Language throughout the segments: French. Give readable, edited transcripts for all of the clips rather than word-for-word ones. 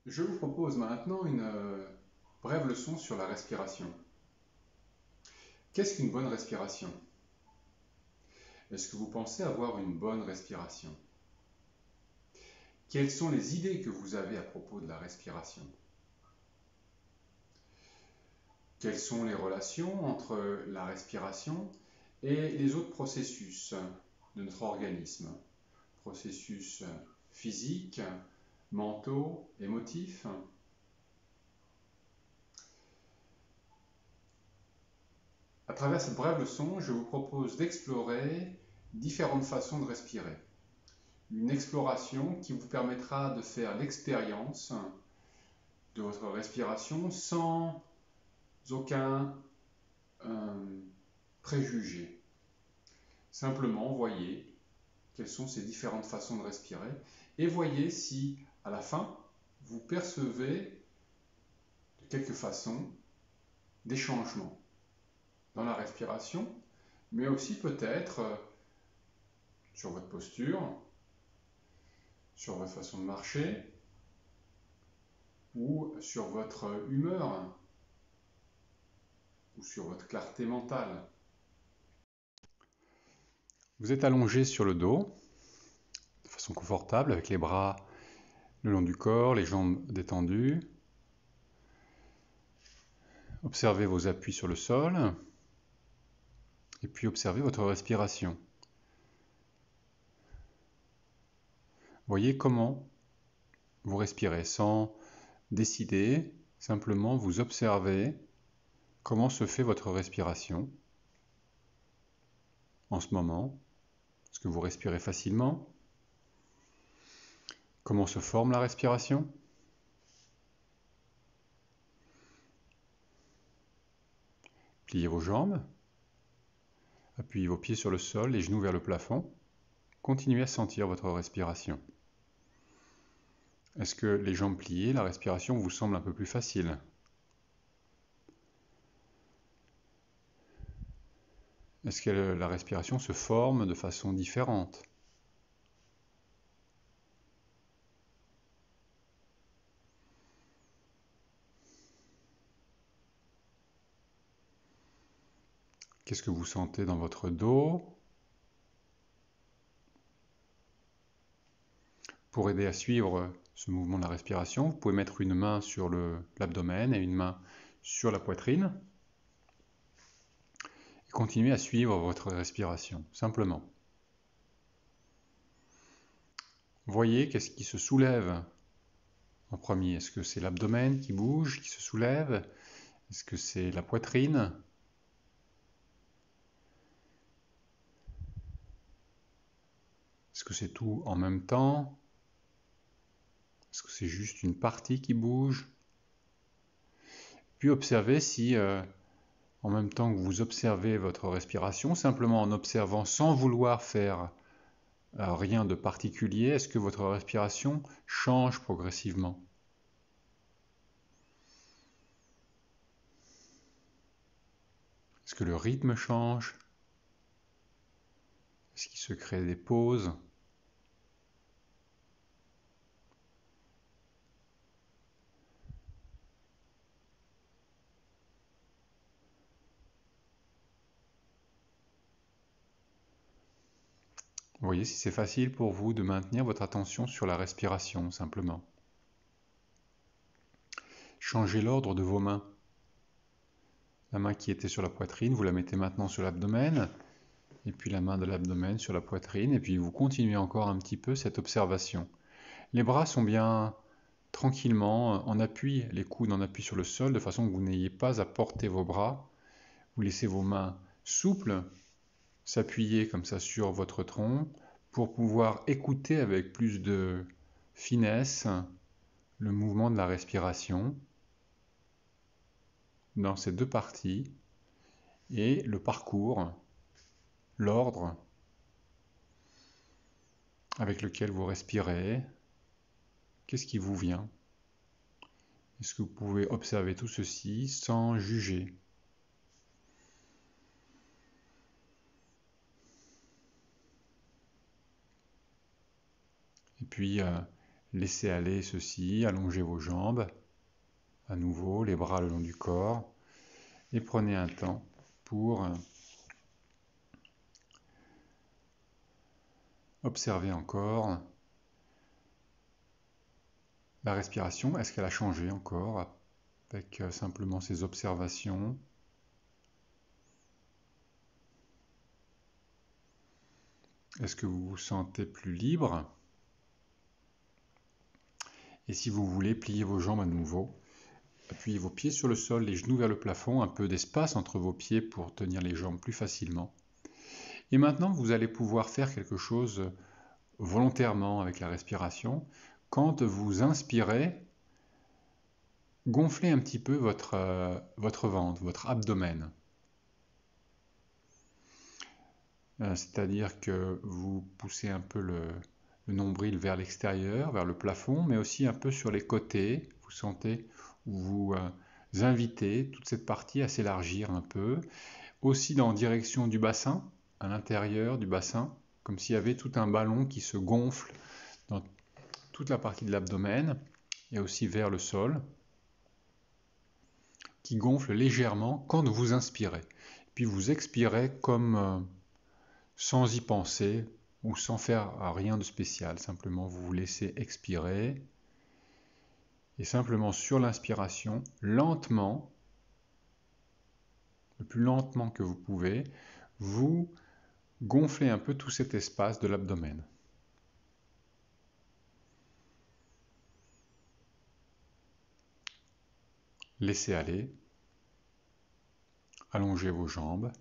Je vous propose maintenant une brève leçon sur la respiration. Qu'est-ce qu'une bonne respiration? Est-ce que vous pensez avoir une bonne respiration? Quelles sont les idées que vous avez à propos de la respiration? Quelles sont les relations entre la respiration et les autres processus de notre organisme? Processus physiques, mentaux, émotifs? À travers cette brève leçon, je vous propose d'explorer différentes façons de respirer. Une exploration qui vous permettra de faire l'expérience de votre respiration sans aucun préjugé. Simplement, voyez quelles sont ces différentes façons de respirer et voyez si, à la fin, vous percevez de quelque façon des changements dans la respiration, mais aussi peut-être sur votre posture, sur votre façon de marcher ou sur votre humeur ou sur votre clarté mentale. Vous êtes allongé sur le dos, de façon confortable, avec les bras le long du corps, les jambes détendues. Observez vos appuis sur le sol et puis observez votre respiration. Voyez comment vous respirez sans décider, simplement vous observez comment se fait votre respiration en ce moment. Est-ce que vous respirez facilement? Comment se forme la respiration? Pliez vos jambes, appuyez vos pieds sur le sol, les genoux vers le plafond. Continuez à sentir votre respiration. Est-ce que les jambes pliées, la respiration vous semble un peu plus facile? Est-ce que la respiration se forme de façon différente? Qu'est-ce que vous sentez dans votre dos? Pour aider à suivre ce mouvement de la respiration, vous pouvez mettre une main sur l'abdomen et une main sur la poitrine. Et continuez à suivre votre respiration, simplement. Voyez qu'est-ce qui se soulève en premier. Est-ce que c'est l'abdomen qui bouge, qui se soulève? Est-ce que c'est la poitrine? Est-ce que c'est tout en même temps? Est-ce que c'est juste une partie qui bouge? Puis observez si, en même temps que vous observez votre respiration, simplement en observant sans vouloir faire rien de particulier, est-ce que votre respiration change progressivement? Est-ce que le rythme change? Est-ce qu'il se crée des pauses? Voyez si c'est facile pour vous de maintenir votre attention sur la respiration, simplement. Changez l'ordre de vos mains. La main qui était sur la poitrine, vous la mettez maintenant sur l'abdomen, et puis la main de l'abdomen sur la poitrine, et puis vous continuez encore un petit peu cette observation. Les bras sont bien tranquillement en appui, les coudes en appui sur le sol, de façon que vous n'ayez pas à porter vos bras. Vous laissez vos mains souples s'appuyer comme ça sur votre tronc pour pouvoir écouter avec plus de finesse le mouvement de la respiration dans ces deux parties et le parcours, l'ordre avec lequel vous respirez. Qu'est-ce qui vous vient? Est-ce que vous pouvez observer tout ceci sans juger? Et puis, Laissez aller ceci, allongez vos jambes, à nouveau, les bras le long du corps, et prenez un temps pour observer encore la respiration. Est-ce qu'elle a changé encore avec simplement ces observations? Est-ce que vous vous sentez plus libre? Et si vous voulez, pliez vos jambes à nouveau. Appuyez vos pieds sur le sol, les genoux vers le plafond, un peu d'espace entre vos pieds pour tenir les jambes plus facilement. Et maintenant, vous allez pouvoir faire quelque chose volontairement avec la respiration. Quand vous inspirez, gonflez un petit peu votre ventre, votre abdomen. C'est-à-dire que vous poussez un peu le nombril vers l'extérieur, vers le plafond, mais aussi un peu sur les côtés. Vous sentez, vous invitez toute cette partie à s'élargir un peu. Aussi en direction du bassin, à l'intérieur du bassin, comme s'il y avait tout un ballon qui se gonfle dans toute la partie de l'abdomen, et aussi vers le sol, qui gonfle légèrement quand vous inspirez. Puis vous expirez comme sans y penser ou sans faire rien de spécial. Simplement, vous vous laissez expirer. Et simplement sur l'inspiration, lentement, le plus lentement que vous pouvez, vous gonflez un peu tout cet espace de l'abdomen. Laissez aller. Allongez vos jambes.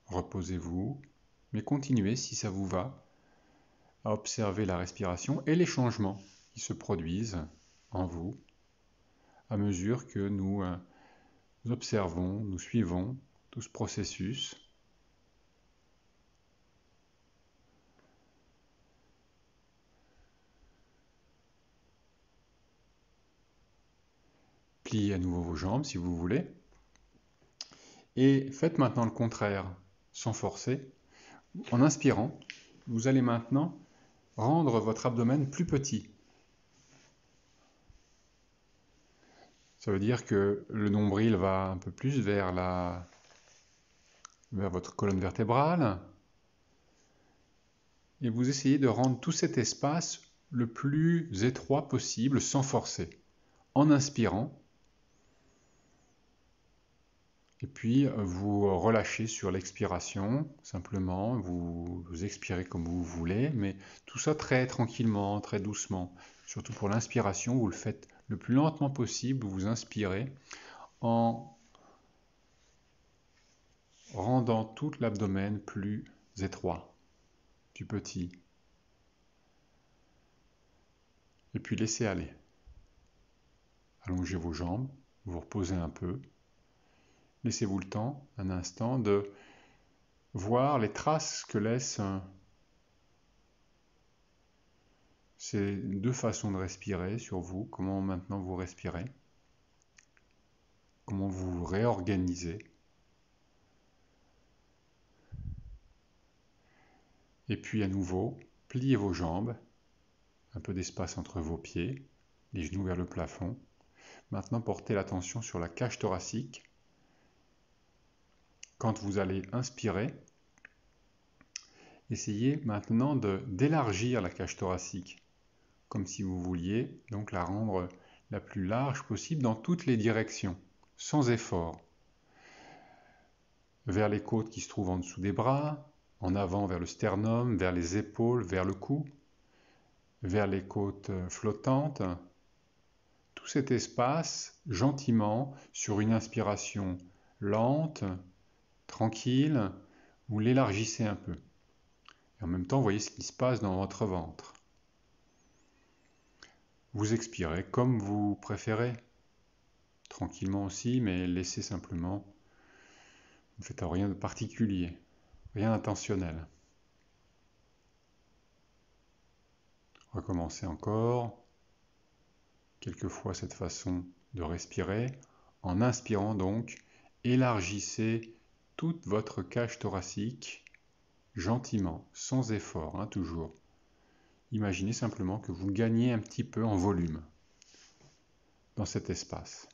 Reposez-vous. Mais continuez, si ça vous va, à observer la respiration et les changements qui se produisent en vous à mesure que nous observons, nous suivons tout ce processus. Pliez à nouveau vos jambes si vous voulez. Et faites maintenant le contraire, sans forcer. En inspirant, vous allez maintenant rendre votre abdomen plus petit. Ça veut dire que le nombril va un peu plus vers votre colonne vertébrale. Et vous essayez de rendre tout cet espace le plus étroit possible sans forcer. En inspirant. Et puis vous relâchez sur l'expiration, simplement, vous expirez comme vous voulez, mais tout ça très tranquillement, très doucement. Surtout pour l'inspiration, vous le faites le plus lentement possible, vous inspirez en rendant tout l'abdomen plus étroit, plus petit. Et puis laissez aller. Allongez vos jambes, vous reposez un peu. Laissez-vous le temps, un instant, de voir les traces que laissent ces deux façons de respirer sur vous. Comment maintenant vous respirez, comment vous vous réorganisez. Et puis à nouveau, pliez vos jambes, un peu d'espace entre vos pieds, les genoux vers le plafond. Maintenant, portez l'attention sur la cage thoracique. Quand vous allez inspirer, essayez maintenant d'élargir la cage thoracique, comme si vous vouliez donc la rendre la plus large possible dans toutes les directions, sans effort. Vers les côtes qui se trouvent en dessous des bras, en avant vers le sternum, vers les épaules, vers le cou, vers les côtes flottantes. Tout cet espace, gentiment, sur une inspiration lente, tranquille, vous l'élargissez un peu. Et en même temps, vous voyez ce qui se passe dans votre ventre. Vous expirez comme vous préférez, tranquillement aussi, mais laissez simplement, ne faites rien de particulier, rien d'intentionnel. Recommencez encore, quelquefois cette façon de respirer. En inspirant donc, élargissez toute votre cage thoracique, gentiment, sans effort, toujours. imaginez simplement que vous gagnez un petit peu en volume dans cet espace.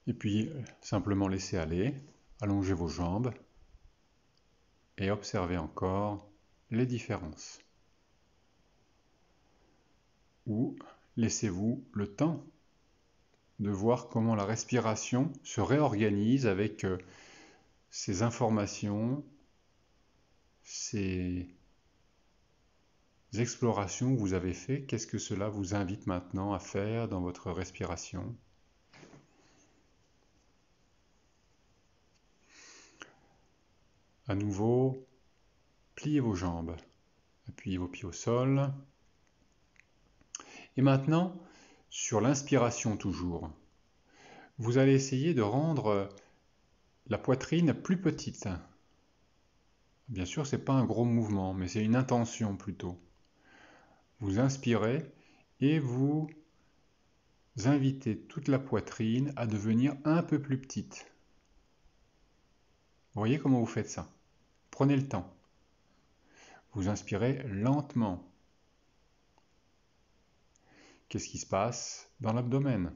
Et puis, simplement laissez aller, allongez vos jambes et observez encore les différences. Ou laissez-vous le temps de voir comment la respiration se réorganise avec ces informations, ces explorations que vous avez faites. Qu'est-ce que cela vous invite maintenant à faire dans votre respiration ? À nouveau, pliez vos jambes, appuyez vos pieds au sol. Et maintenant, sur l'inspiration toujours, vous allez essayer de rendre la poitrine plus petite. Bien sûr, ce n'est pas un gros mouvement, mais c'est une intention plutôt. Vous inspirez et vous invitez toute la poitrine à devenir un peu plus petite. Vous voyez comment vous faites ça? Prenez le temps. Vous inspirez lentement. Qu'est-ce qui se passe dans l'abdomen?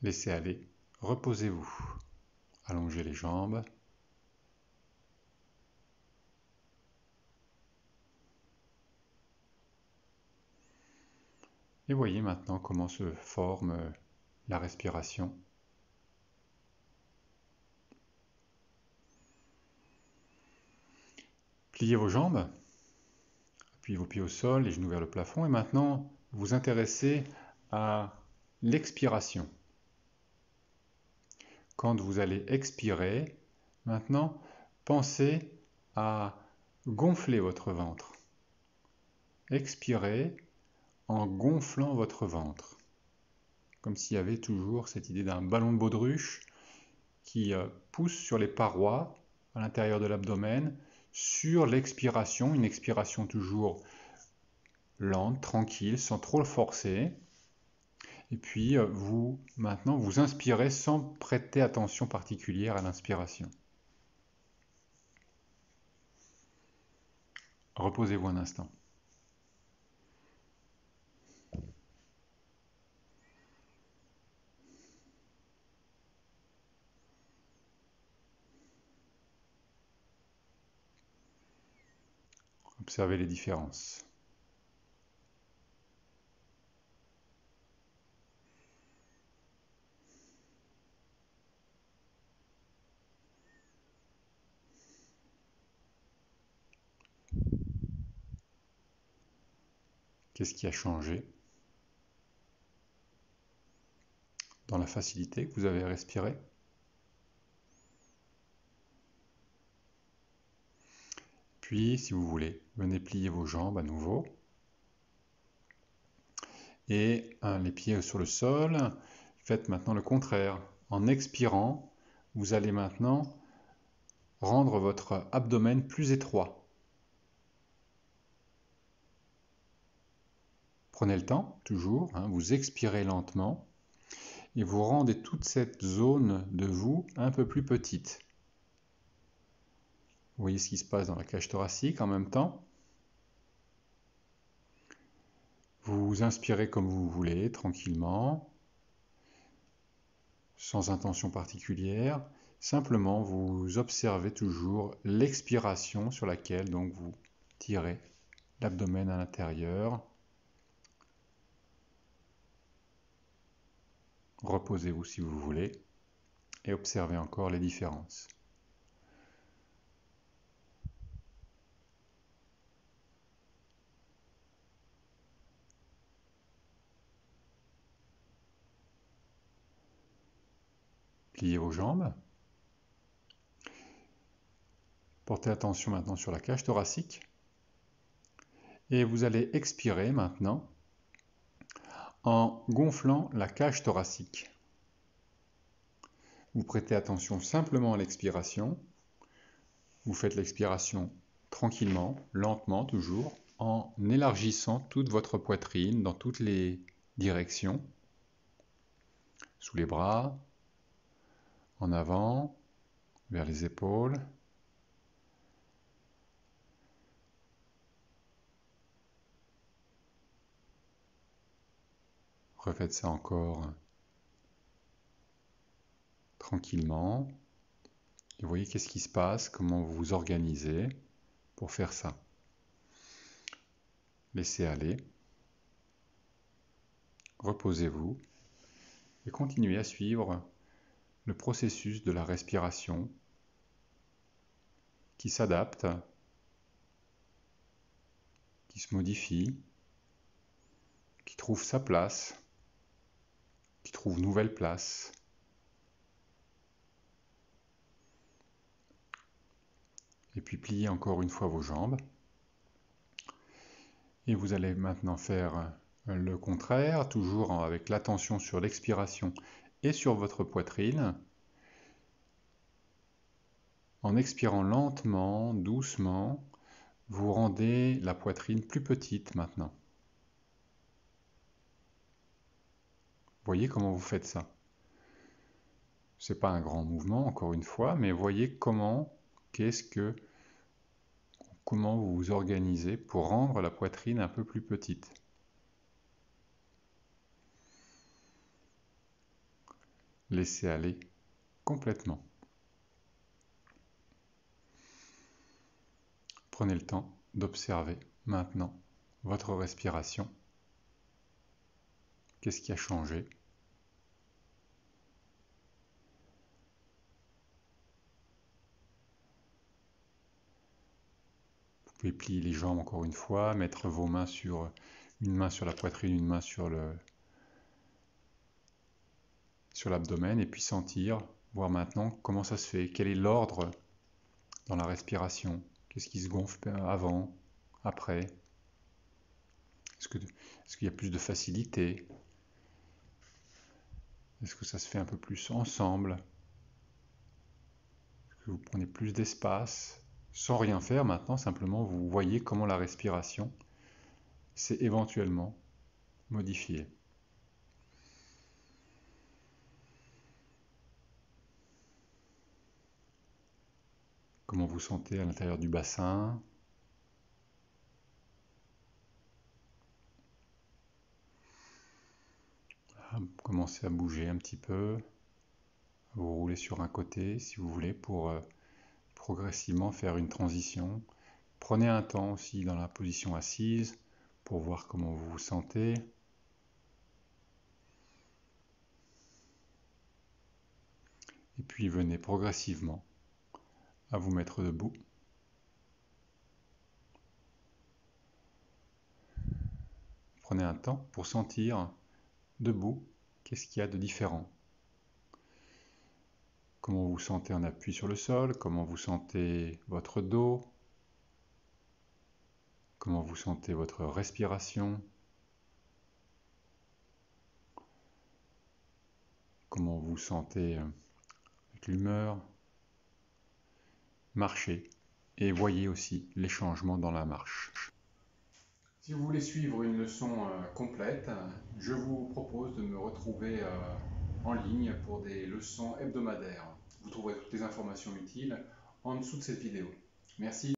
Laissez aller, reposez-vous. Allongez les jambes. Et voyez maintenant comment se forme la respiration. Pliez vos jambes, appuyez vos pieds au sol, les genoux vers le plafond, et maintenant vous intéressez à l'expiration. Quand vous allez expirer, maintenant pensez à gonfler votre ventre. Expirez en gonflant votre ventre, comme s'il y avait toujours cette idée d'un ballon de baudruche qui pousse sur les parois à l'intérieur de l'abdomen, sur l'expiration, une expiration toujours lente, tranquille, sans trop le forcer. Et puis maintenant, vous inspirez sans prêter attention particulière à l'inspiration. Reposez-vous un instant. Observez les différences. Qu'est-ce qui a changé dans la facilité que vous avez respiré? Puis, si vous voulez, venez plier vos jambes à nouveau. Et les pieds sur le sol. Faites maintenant le contraire. En expirant, vous allez maintenant rendre votre abdomen plus étroit. Prenez le temps, toujours, vous expirez lentement et vous rendez toute cette zone de vous un peu plus petite. Vous voyez ce qui se passe dans la cage thoracique en même temps. Vous inspirez comme vous voulez, tranquillement, sans intention particulière. Simplement, vous observez toujours l'expiration sur laquelle donc vous tirez l'abdomen à l'intérieur. Reposez-vous si vous voulez et observez encore les différences. Pliez vos jambes. Portez attention maintenant sur la cage thoracique. Et vous allez expirer maintenant en gonflant la cage thoracique. Vous prêtez attention simplement à l'expiration. Vous faites l'expiration tranquillement, lentement toujours, en élargissant toute votre poitrine dans toutes les directions. Sous les bras, en avant, vers les épaules, Refaites ça encore tranquillement. Et voyez qu'est-ce qui se passe, comment vous vous organisez pour faire ça. Laissez aller. Reposez-vous et continuez à suivre le processus de la respiration qui s'adapte, qui se modifie, qui trouve sa place, qui trouve nouvelle place. Et puis pliez encore une fois vos jambes. Et vous allez maintenant faire le contraire, toujours avec l'attention sur l'expiration et sur votre poitrine. En expirant lentement, doucement, vous rendez la poitrine plus petite maintenant. Voyez comment vous faites ça. C'est pas un grand mouvement, encore une fois, mais voyez comment vous vous organisez pour rendre la poitrine un peu plus petite. Laissez aller complètement. Prenez le temps d'observer maintenant votre respiration. Qu'est-ce qui a changé? Vous pouvez plier les jambes encore une fois, mettre vos mains sur une main sur la poitrine, une main sur l'abdomen, et puis sentir, voir maintenant comment ça se fait, quel est l'ordre dans la respiration, qu'est-ce qui se gonfle avant, après, est-ce qu'il y a plus de facilité, est-ce que ça se fait un peu plus ensemble, est-ce que vous prenez plus d'espace, sans rien faire maintenant, simplement vous voyez comment la respiration s'est éventuellement modifiée. Comment vous sentez à l'intérieur du bassin. Commencez à bouger un petit peu, vous roulez sur un côté si vous voulez pour progressivement faire une transition. Prenez un temps aussi dans la position assise pour voir comment vous vous sentez. Et puis venez progressivement à vous mettre debout. Prenez un temps pour sentir debout qu'est-ce qu'il y a de différent. Comment vous sentez en appui sur le sol, comment vous sentez votre dos, comment vous sentez votre respiration, comment vous sentez avec l'humeur. Marchez et voyez aussi les changements dans la marche. Si vous voulez suivre une leçon complète, je vous propose de me retrouver en ligne pour des leçons hebdomadaires. Vous trouverez toutes les informations utiles en dessous de cette vidéo. Merci.